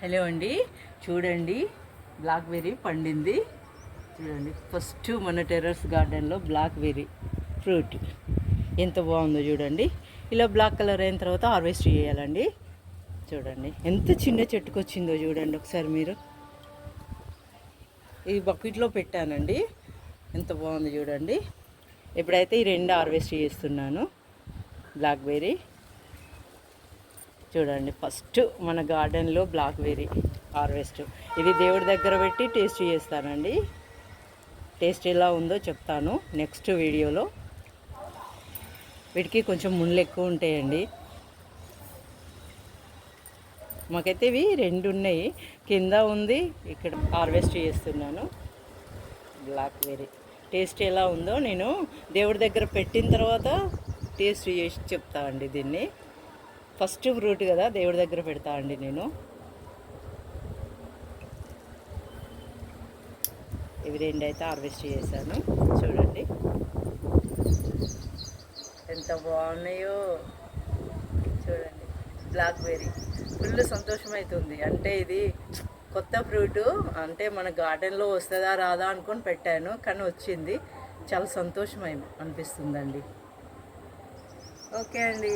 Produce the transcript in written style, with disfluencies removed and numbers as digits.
Hello అండి, చూడండి blackberry పండింది. చూడండి, ఫస్ట్ మన టెర్రస్ గార్డెన్లో బ్లాక్బెర్రీ ఫ్రూట్ ఎంత బాగుందో చూడండి. ఇలా బ్లాక్ కలర్ అయిన తర్వాత హార్వెస్ట్ చేయాలండి. చూడండి ఎంత చిన్న చెట్టుకు వచ్చిందో చూడండి ఒకసారి మీరు. ఈ బకెట్లో పెట్టానండి, ఎంత బాగుంది చూడండి. ఇప్పుడైతే ఈ రెండు హార్వెస్ట్ చేస్తున్నాను బ్లాక్బెర్రీ. చూడండి, ఫస్ట్ మన గార్డెన్లో బ్లాక్బెర్రీ హార్వెస్ట్. ఇది దేవుడి దగ్గర పెట్టి టేస్ట్ చేస్తానండి. టేస్ట్ ఎలా ఉందో చెప్తాను నెక్స్ట్ వీడియోలో. వీటికి కొంచెం ముళ్ళు ఎక్కువ ఉంటాయండి. మాకైతే ఇవి రెండు ఉన్నాయి, కింద ఉంది, ఇక్కడ హార్వెస్ట్ చేస్తున్నాను బ్లాక్బెర్రీ. టేస్ట్ ఎలా ఉందో నేను దేవుడి దగ్గర పెట్టిన తర్వాత టేస్ట్ చేసి చెప్తా అండి. దీన్ని ఫస్ట్ ఫ్రూట్ కదా, దేవుడి దగ్గర పెడతా అండి నేను. ఇవి రెండు అయితే హార్వెస్ట్ చేశాను. చూడండి ఎంత బాగున్నాయో. చూడండి బ్లాక్బెర్రీ ఫుల్ సంతోషం అవుతుంది. అంటే ఇది కొత్త ఫ్రూటు, అంటే మన గార్డెన్లో వస్తుందా రాదా అనుకొని పెట్టాను, కానీ వచ్చింది. చాలా సంతోషం అనిపిస్తుందండి. ఓకే అండి.